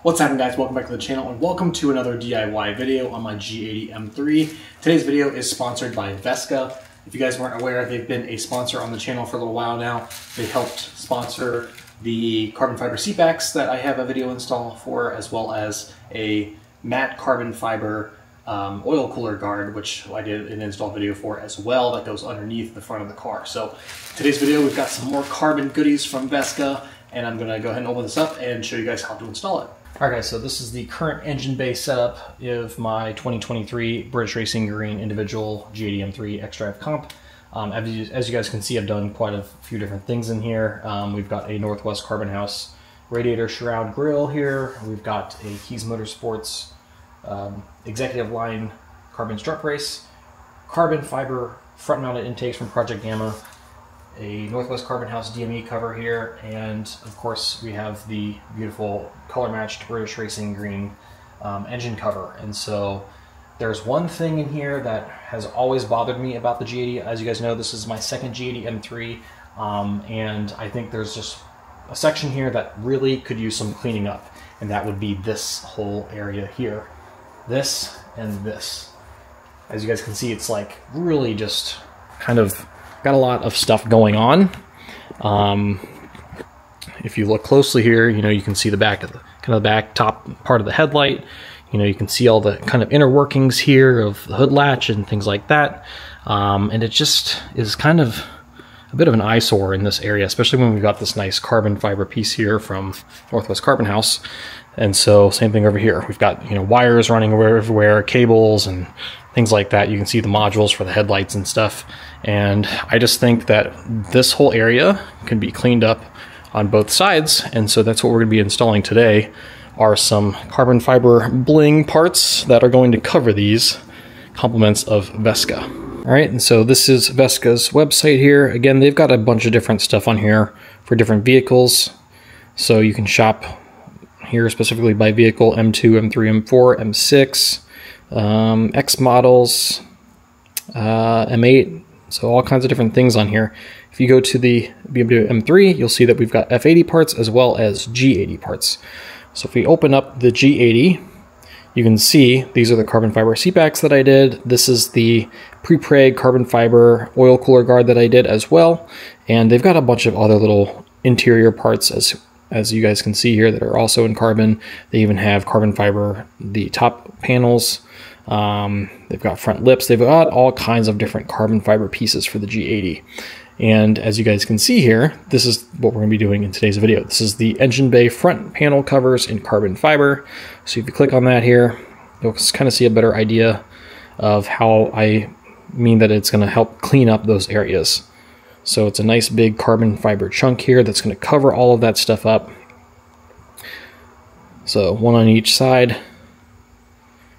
What's happening, guys? Welcome back to the channel and welcome to another DIY video on my G80 M3. Today's video is sponsored by Vescaa. If you guys weren't aware, they've been a sponsor on the channel for a little while now. They helped sponsor the carbon fiber seat backs that I have a video install for, as well as a matte carbon fiber oil cooler guard, which I did an install video for as well, that goes underneath the front of the car. So today's video, we've got some more carbon goodies from Vescaa, and I'm gonna go ahead and open this up and show you guys how to install it. All right, guys, so this is the current engine bay setup of my 2023 British Racing Green Individual G80 M3 X-Drive Comp. As you guys can see, I've done quite a few different things in here. We've got a Northwest Carbon House radiator shroud grille here. We've got a Keys Motorsports executive line carbon strut brace, carbon fiber front mounted intakes from Project Gamma, a Northwest Carbon House DME cover here, and of course we have the beautiful color matched British Racing Green engine cover. And so there's one thing in here that has always bothered me about the G80. As you guys know, this is my second G80 M3, and I think there's just a section here that really could use some cleaning up, and that would be this whole area here. This and this. As you guys can see, it's like really just kind of got a lot of stuff going on. If you look closely here, you know, you can see the back of the back top part of the headlight. You know, you can see all the kind of inner workings here of the hood latch and things like that. And it just is kind of a bit of an eyesore in this area, especially when we've got this nice carbon fiber piece here from Northwest Carbon House. And so same thing over here. We've got, you know, wires running everywhere, cables and things like that. You can see the modules for the headlights and stuff. And I just think that this whole area can be cleaned up on both sides. And so that's what we're going to be installing today, are some carbon fiber bling parts that are going to cover these, compliments of Vescaa. All right, and so this is Vescaa's website here. Again, they've got a bunch of different stuff on here for different vehicles. So you can shop here specifically by vehicle: M2, M3, M4, M6, X models, M8. So all kinds of different things on here. If you go to the BMW M3, you'll see that we've got F80 parts as well as G80 parts. So if we open up the G80, you can see these are the carbon fiber seat backs that I did. This is the Prepreg carbon fiber oil cooler guard that I did as well. And they've got a bunch of other little interior parts as you guys can see here that are also in carbon. They even have carbon fiber, the top panels. They've got front lips. They've got all kinds of different carbon fiber pieces for the G80. And as you guys can see here, this is what we're going to be doing in today's video. This is the engine bay front panel covers in carbon fiber. So if you click on that here, you'll kind of see a better idea of how I mean that it's going to help clean up those areas. So it's a nice big carbon fiber chunk here that's going to cover all of that stuff up. So one on each side.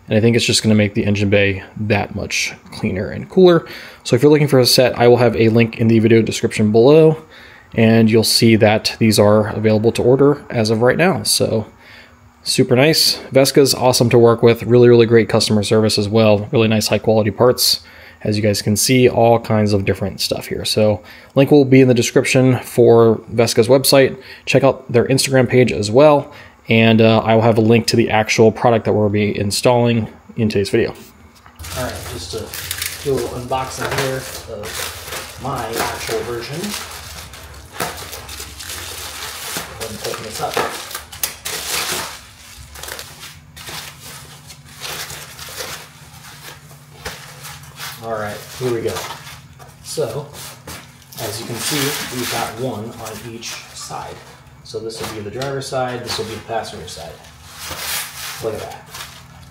And I think it's just going to make the engine bay that much cleaner and cooler. So if you're looking for a set, I will have a link in the video description below, and you'll see that these are available to order as of right now. So super nice. Vescaa's awesome to work with. Really, really great customer service as well. Really nice high quality parts. As you guys can see, all kinds of different stuff here. So link will be in the description for Vescaa's website. Check out their Instagram page as well. And I will have a link to the actual product that we'll be installing in today's video. All right, just to do a little unboxing here of my actual version. Go ahead and open this up. All right, here we go. So, as you can see, we've got one on each side. So this will be the driver's side, this will be the passenger side. Look at that.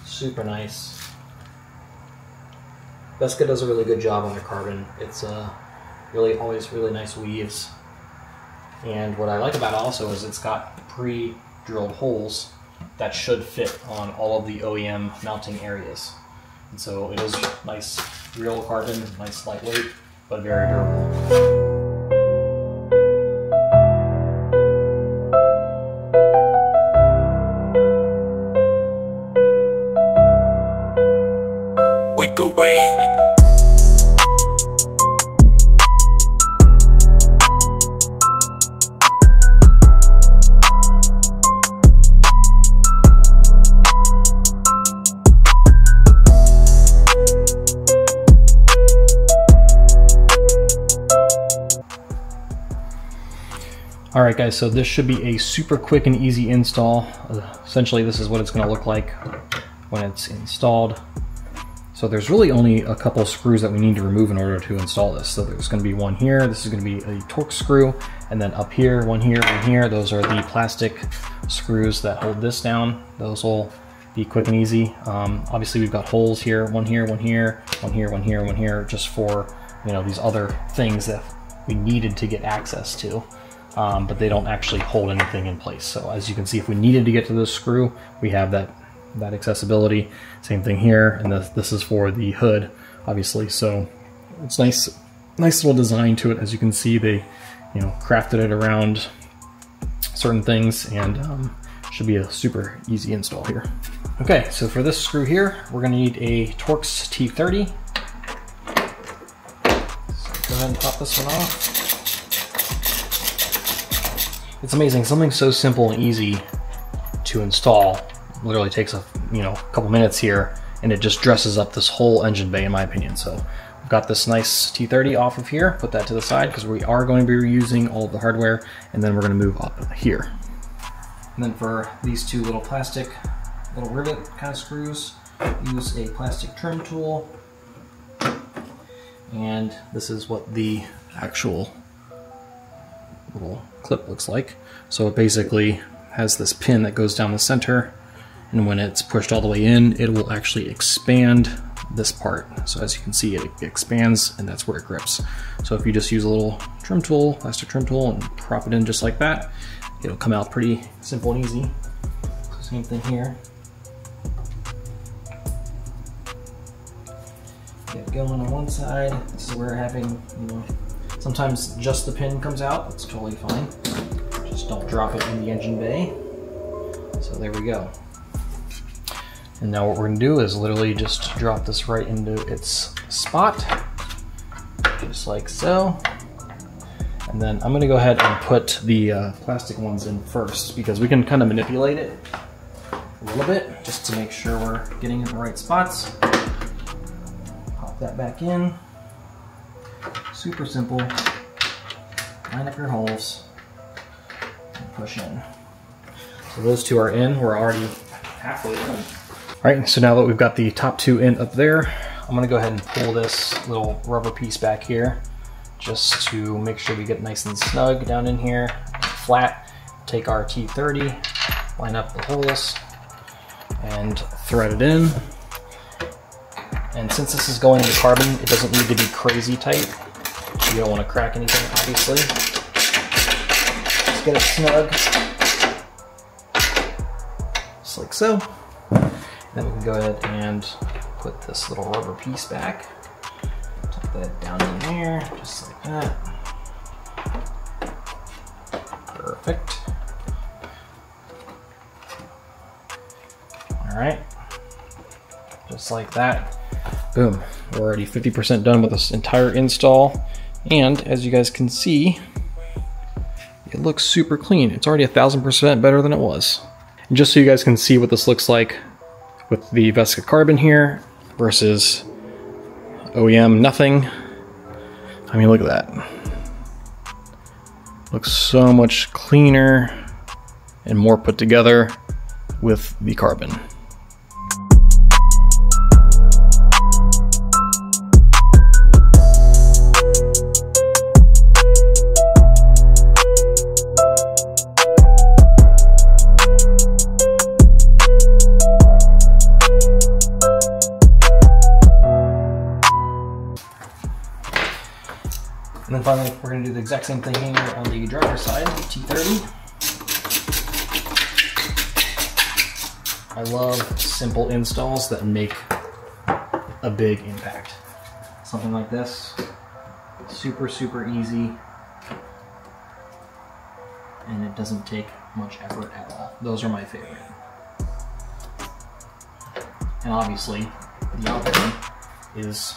Super nice. Vescaa does a really good job on their carbon. It's really always really nice weaves. And what I like about it also is it's got pre-drilled holes that should fit on all of the OEM mounting areas. And so it is nice real carbon, nice lightweight, but very durable. All right guys, so this should be a super quick and easy install. Essentially this is what it's going to look like when it's installed. So there's really only a couple of screws that we need to remove in order to install this. So there's going to be one here, this is going to be a Torx screw, and then up here, one here, one here. Those are the plastic screws that hold this down. Those will be quick and easy. Obviously we've got holes here, one here, one here, one here, one here, one here, just for, you know, these other things that we needed to get access to. But they don't actually hold anything in place. So as you can see, if we needed to get to this screw, we have that accessibility. Same thing here, and this is for the hood, obviously. So it's nice little design to it. As you can see, they, you know, crafted it around certain things, and should be a super easy install here. Okay, so for this screw here, we're gonna need a Torx T30. So go ahead and pop this one off. It's amazing, something so simple and easy to install literally takes a couple minutes here, and it just dresses up this whole engine bay in my opinion. So I've got this nice T30 off of here, put that to the side because we are going to be reusing all of the hardware, and then we're going to move up here. And then for these two little plastic little rivet kind of screws, use a plastic trim tool, and this is what the actual little clip looks like. So it basically has this pin that goes down the center, and when it's pushed all the way in, it will actually expand this part. So as you can see, it expands, and that's where it grips. So if you just use a little trim tool, plastic trim tool, and prop it in just like that, it'll come out pretty simple and easy. So same thing here. Get going on one side. This is where having, sometimes just the pin comes out. That's totally fine. Just don't drop it in the engine bay. So there we go. And now what we're gonna do is literally just drop this right into its spot, just like so. And then I'm gonna go ahead and put the plastic ones in first, because we can kind of manipulate it a little bit just to make sure we're getting in the right spots. Pop that back in. Super simple. Line up your holes and push in. So those two are in. We're already halfway done. All right, so now that we've got the top two in up there, I'm gonna go ahead and pull this little rubber piece back here just to make sure we get nice and snug down in here, flat. Take our T30, line up the holes, and thread it in. And since this is going into carbon, it doesn't need to be crazy tight. You don't want to crack anything, obviously. Just get it snug, just like so. Then we can go ahead and put this little rubber piece back. Tuck that down in there, just like that. Perfect. All right, just like that. Boom, we're already 50% done with this entire install. And as you guys can see, it looks super clean. It's already 1000% better than it was. And just so you guys can see what this looks like with the Vescaa carbon here versus OEM nothing. I mean, look at that. Looks so much cleaner and more put together with the carbon. And then finally, we're going to do the exact same thing here on the driver's side, the T30. I love simple installs that make a big impact. Something like this, super, super easy, and it doesn't take much effort at all. Those are my favorite. And obviously, the outcome is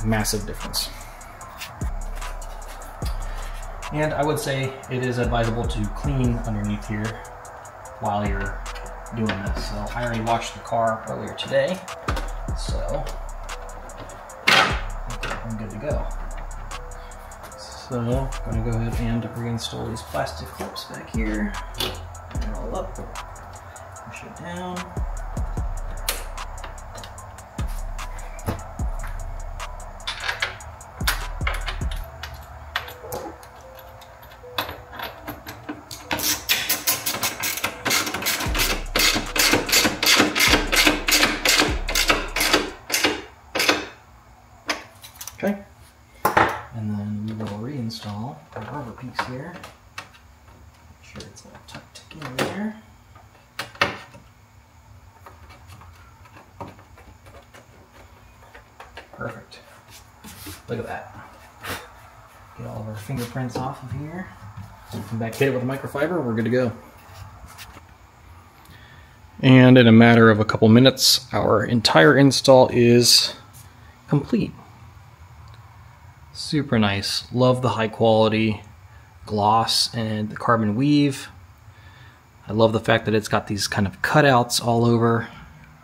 a massive difference. And I would say it is advisable to clean underneath here while you're doing this. So I already washed the car earlier today, so I'm good to go. So I'm gonna go ahead and reinstall these plastic clips back here. Roll up, push it down. Okay, and then we will reinstall the rubber piece here. Make sure it's all tucked in there. Perfect. Look at that. Get all of our fingerprints off of here. Come back, hit it with a microfiber, we're good to go. And in a matter of a couple minutes, our entire install is complete. Super nice. Love the high quality gloss and the carbon weave. I love the fact that it's got these kind of cutouts all over.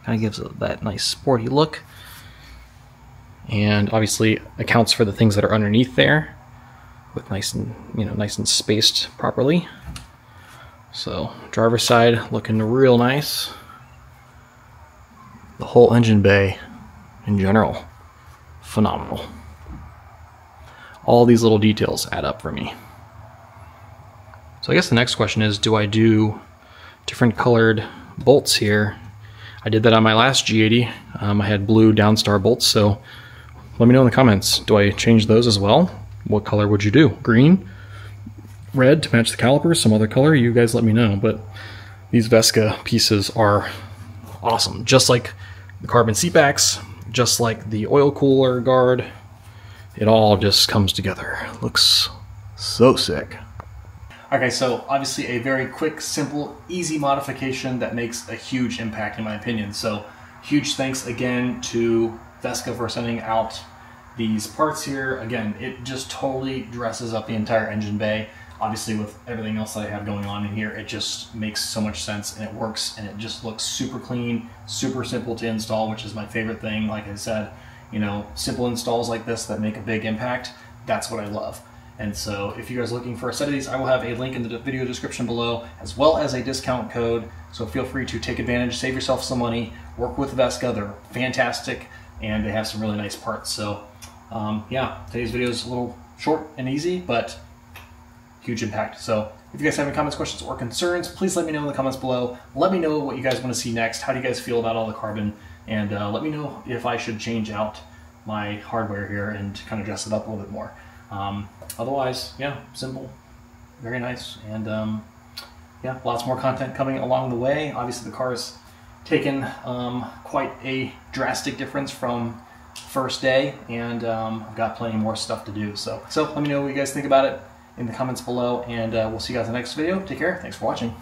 Kind of gives it that nice sporty look. And obviously accounts for the things that are underneath there with nice and, nice and spaced properly. So driver's side looking real nice. The whole engine bay in general, phenomenal. All these little details add up for me. So I guess the next question is, do I do different colored bolts here? I did that on my last G80. I had blue downstar bolts, so let me know in the comments. Do I change those as well? What color would you do? Green? Red to match the calipers? Some other color? You guys let me know. But these Vescaa pieces are awesome. Just like the carbon seat backs, just like the oil cooler guard, it all just comes together. Looks so sick. Okay, so obviously a very quick, simple, easy modification that makes a huge impact in my opinion. So huge thanks again to Vescaa for sending out these parts here. Again, it just totally dresses up the entire engine bay. Obviously with everything else that I have going on in here, it just makes so much sense and it works and it just looks super clean, super simple to install, which is my favorite thing. Like I said, simple installs like this that make a big impact, that's what I love. And so if you guys are looking for a set of these, I will have a link in the video description below, as well as a discount code. So feel free to take advantage, save yourself some money, work with Vescaa. They're fantastic and they have some really nice parts. So yeah, today's video is a little short and easy, but huge impact. So if you guys have any comments, questions, or concerns, please let me know in the comments below. Let me know what you guys want to see next. How do you guys feel about all the carbon? And let me know if I should change out my hardware here and kind of dress it up a little bit more. Otherwise, yeah, simple, very nice, and yeah, lots more content coming along the way. Obviously the car has taken quite a drastic difference from first day, and I've got plenty more stuff to do. So let me know what you guys think about it in the comments below, and we'll see you guys in the next video. Take care, thanks for watching.